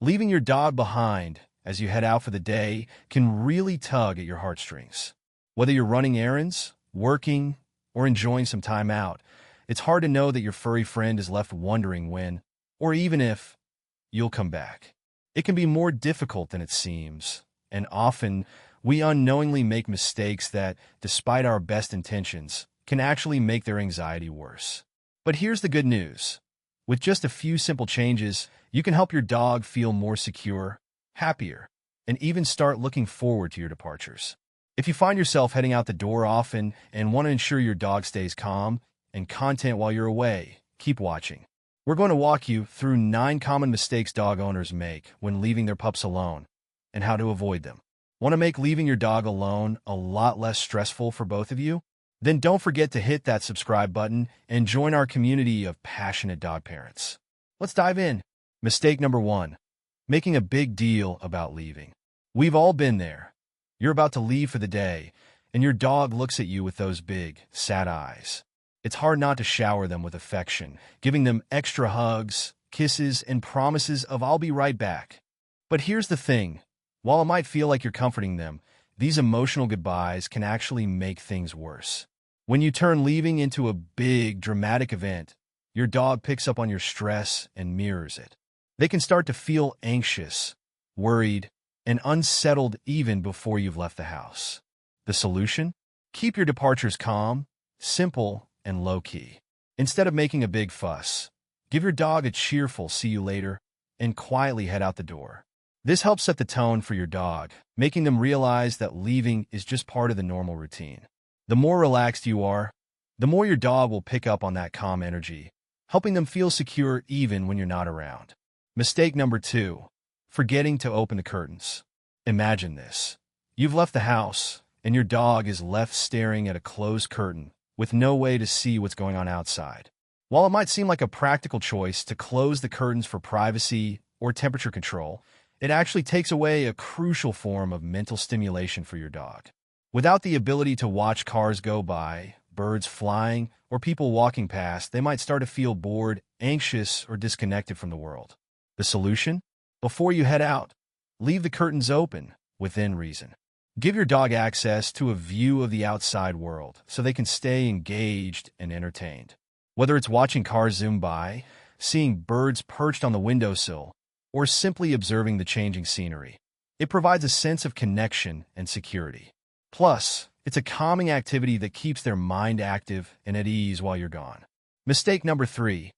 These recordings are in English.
Leaving your dog behind as you head out for the day can really tug at your heartstrings. Whether you're running errands, working, or enjoying some time out, it's hard to know that your furry friend is left wondering when, or even if, you'll come back. It can be more difficult than it seems, and often we unknowingly make mistakes that, despite our best intentions, can actually make their anxiety worse. But here's the good news. With just a few simple changes, you can help your dog feel more secure, happier, and even start looking forward to your departures. If you find yourself heading out the door often and want to ensure your dog stays calm and content while you're away, keep watching. We're going to walk you through 9 common mistakes dog owners make when leaving their pups alone and how to avoid them. Want to make leaving your dog alone a lot less stressful for both of you? Then don't forget to hit that subscribe button and join our community of passionate dog parents. Let's dive in. Mistake number 1. Making a big deal about leaving. We've all been there. You're about to leave for the day, and your dog looks at you with those big, sad eyes. It's hard not to shower them with affection, giving them extra hugs, kisses, and promises of "I'll be right back." But here's the thing. While it might feel like you're comforting them, these emotional goodbyes can actually make things worse. When you turn leaving into a big, dramatic event, your dog picks up on your stress and mirrors it. They can start to feel anxious, worried, and unsettled even before you've left the house. The solution? Keep your departures calm, simple, and low-key. Instead of making a big fuss, give your dog a cheerful "see you later" and quietly head out the door. This helps set the tone for your dog, making them realize that leaving is just part of the normal routine. The more relaxed you are, the more your dog will pick up on that calm energy, helping them feel secure even when you're not around. Mistake number 2. Forgetting to open the curtains. Imagine this. You've left the house, and your dog is left staring at a closed curtain with no way to see what's going on outside. While it might seem like a practical choice to close the curtains for privacy or temperature control, it actually takes away a crucial form of mental stimulation for your dog. Without the ability to watch cars go by, birds flying, or people walking past, they might start to feel bored, anxious, or disconnected from the world. The solution? Before you head out, leave the curtains open, within reason. Give your dog access to a view of the outside world so they can stay engaged and entertained. Whether it's watching cars zoom by, seeing birds perched on the windowsill, or simply observing the changing scenery, it provides a sense of connection and security. Plus, it's a calming activity that keeps their mind active and at ease while you're gone. Mistake number 3.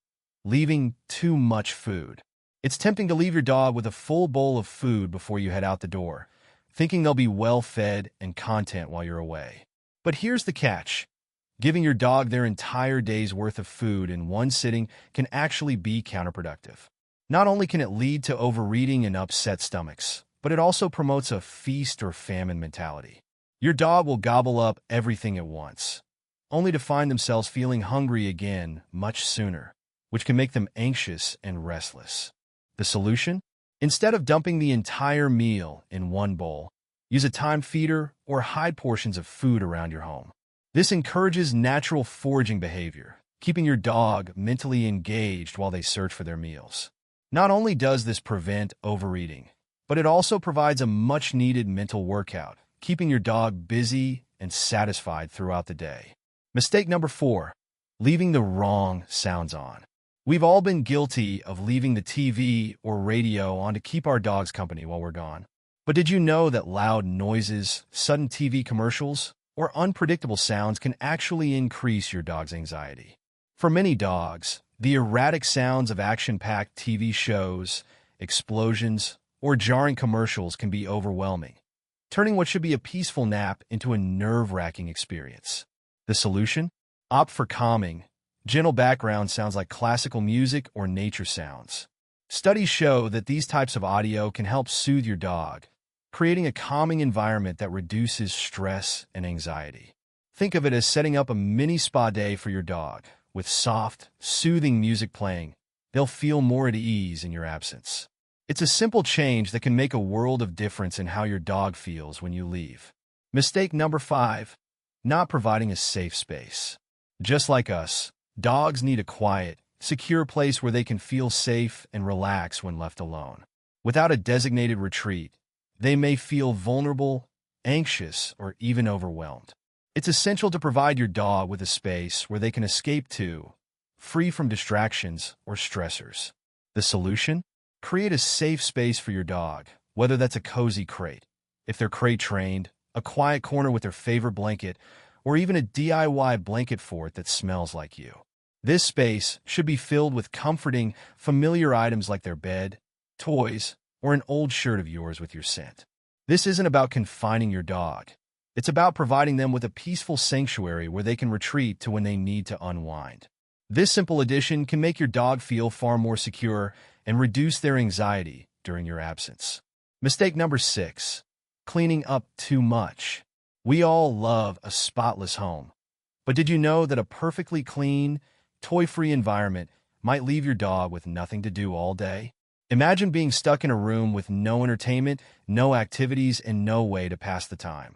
Leaving too much food. It's tempting to leave your dog with a full bowl of food before you head out the door, thinking they'll be well-fed and content while you're away. But here's the catch. Giving your dog their entire day's worth of food in one sitting can actually be counterproductive. Not only can it lead to overeating and upset stomachs, but it also promotes a feast or famine mentality. Your dog will gobble up everything at once, only to find themselves feeling hungry again much sooner, which can make them anxious and restless. The solution? Instead of dumping the entire meal in one bowl, use a time feeder or hide portions of food around your home. This encourages natural foraging behavior, keeping your dog mentally engaged while they search for their meals. Not only does this prevent overeating, but it also provides a much-needed mental workout, keeping your dog busy and satisfied throughout the day. Mistake number 4. Leaving the wrong sounds on. We've all been guilty of leaving the TV or radio on to keep our dogs company while we're gone. But did you know that loud noises, sudden TV commercials, or unpredictable sounds can actually increase your dog's anxiety? For many dogs, the erratic sounds of action-packed TV shows, explosions, or jarring commercials can be overwhelming, turning what should be a peaceful nap into a nerve-wracking experience. The solution? Opt for calming, gentle background sounds like classical music or nature sounds. Studies show that these types of audio can help soothe your dog, creating a calming environment that reduces stress and anxiety. Think of it as setting up a mini spa day for your dog. With soft, soothing music playing, they'll feel more at ease in your absence. It's a simple change that can make a world of difference in how your dog feels when you leave. Mistake number 5. Not providing a safe space. Just like us, dogs need a quiet, secure place where they can feel safe and relax when left alone. Without a designated retreat, they may feel vulnerable, anxious, or even overwhelmed. It's essential to provide your dog with a space where they can escape to, free from distractions or stressors. The solution? Create a safe space for your dog, whether that's a cozy crate, if they're crate trained, a quiet corner with their favorite blanket, or even a DIY blanket fort that smells like you. This space should be filled with comforting, familiar items like their bed, toys, or an old shirt of yours with your scent. This isn't about confining your dog. It's about providing them with a peaceful sanctuary where they can retreat to when they need to unwind. This simple addition can make your dog feel far more secure and reduce their anxiety during your absence. Mistake number 6. Cleaning up too much. We all love a spotless home. But did you know that a perfectly clean, toy-free environment might leave your dog with nothing to do all day? Imagine being stuck in a room with no entertainment, no activities, and no way to pass the time.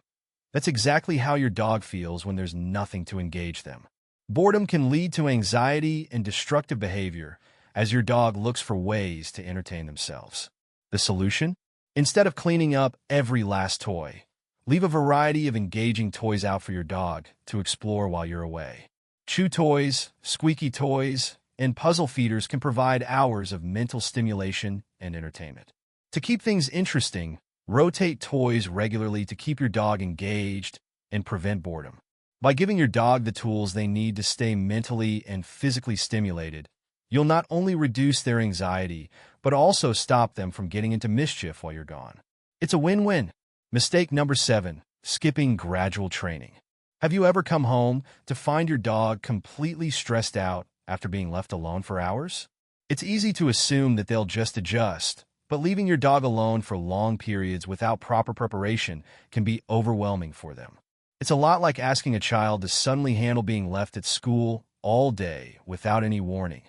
That's exactly how your dog feels when there's nothing to engage them. Boredom can lead to anxiety and destructive behavior as your dog looks for ways to entertain themselves. The solution? Instead of cleaning up every last toy, leave a variety of engaging toys out for your dog to explore while you're away. Chew toys, squeaky toys, and puzzle feeders can provide hours of mental stimulation and entertainment. To keep things interesting, rotate toys regularly to keep your dog engaged and prevent boredom. By giving your dog the tools they need to stay mentally and physically stimulated, you'll not only reduce their anxiety, but also stop them from getting into mischief while you're gone. It's a win-win. Mistake number 7, skipping gradual training. Have you ever come home to find your dog completely stressed out after being left alone for hours? It's easy to assume that they'll just adjust, but leaving your dog alone for long periods without proper preparation can be overwhelming for them. It's a lot like asking a child to suddenly handle being left at school all day without any warning.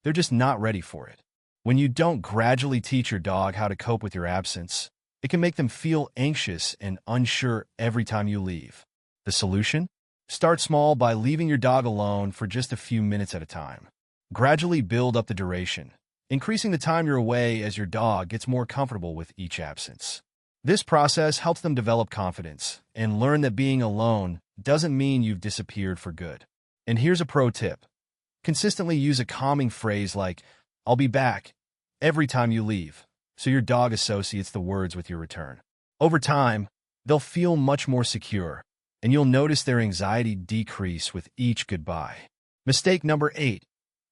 They're just not ready for it. When you don't gradually teach your dog how to cope with your absence, it can make them feel anxious and unsure every time you leave. The solution? Start small by leaving your dog alone for just a few minutes at a time. Gradually build up the duration, increasing the time you're away as your dog gets more comfortable with each absence. This process helps them develop confidence and learn that being alone doesn't mean you've disappeared for good. And here's a pro tip. Consistently use a calming phrase like, "I'll be back," every time you leave, so your dog associates the words with your return. Over time, they'll feel much more secure, and you'll notice their anxiety decrease with each goodbye. Mistake number 8,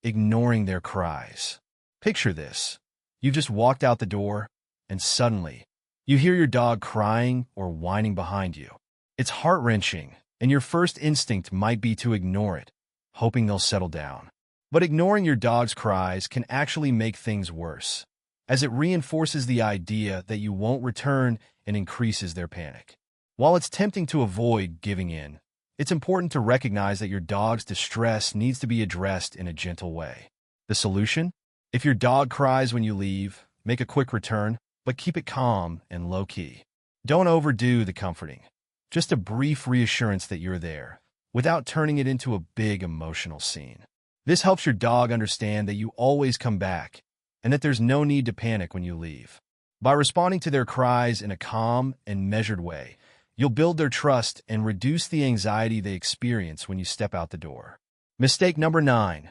ignoring their cries. Picture this. You've just walked out the door, and suddenly, you hear your dog crying or whining behind you. It's heart-wrenching, and your first instinct might be to ignore it, hoping they'll settle down. But ignoring your dog's cries can actually make things worse, as it reinforces the idea that you won't return and increases their panic. While it's tempting to avoid giving in, it's important to recognize that your dog's distress needs to be addressed in a gentle way. The solution? If your dog cries when you leave, make a quick return, but keep it calm and low-key. Don't overdo the comforting. Just a brief reassurance that you're there, without turning it into a big emotional scene. This helps your dog understand that you always come back, and that there's no need to panic when you leave. By responding to their cries in a calm and measured way, you'll build their trust and reduce the anxiety they experience when you step out the door. Mistake number 9,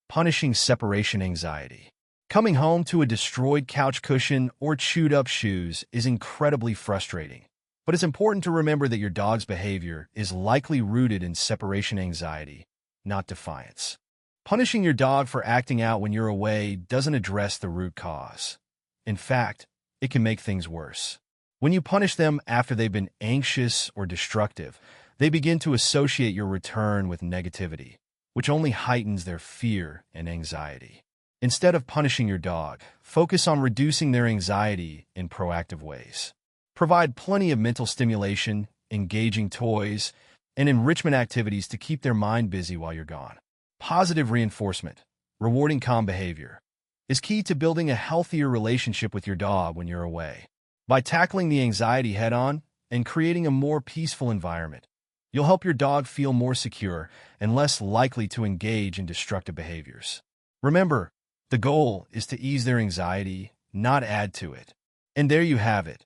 punishing separation anxiety. Coming home to a destroyed couch cushion or chewed-up shoes is incredibly frustrating, but it's important to remember that your dog's behavior is likely rooted in separation anxiety, not defiance. Punishing your dog for acting out when you're away doesn't address the root cause. In fact, it can make things worse. When you punish them after they've been anxious or destructive, they begin to associate your return with negativity, which only heightens their fear and anxiety. Instead of punishing your dog, focus on reducing their anxiety in proactive ways. Provide plenty of mental stimulation, engaging toys, and enrichment activities to keep their mind busy while you're gone. Positive reinforcement, rewarding calm behavior, is key to building a healthier relationship with your dog when you're away. By tackling the anxiety head-on and creating a more peaceful environment, you'll help your dog feel more secure and less likely to engage in destructive behaviors. Remember, the goal is to ease their anxiety, not add to it. And there you have it.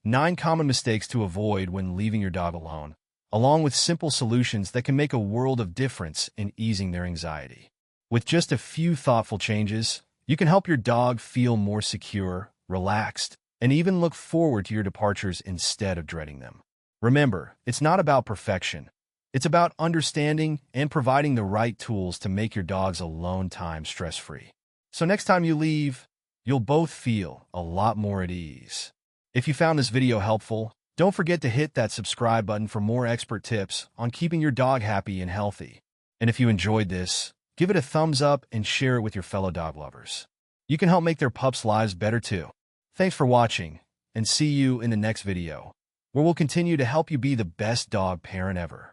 9 common mistakes to avoid when leaving your dog alone, along with simple solutions that can make a world of difference in easing their anxiety. With just a few thoughtful changes, you can help your dog feel more secure, relaxed, and even look forward to your departures instead of dreading them. Remember, it's not about perfection. It's about understanding and providing the right tools to make your dog's alone time stress-free. So next time you leave, you'll both feel a lot more at ease. If you found this video helpful, don't forget to hit that subscribe button for more expert tips on keeping your dog happy and healthy. And if you enjoyed this, give it a thumbs up and share it with your fellow dog lovers. You can help make their pups' lives better too. Thanks for watching, and see you in the next video, where we'll continue to help you be the best dog parent ever.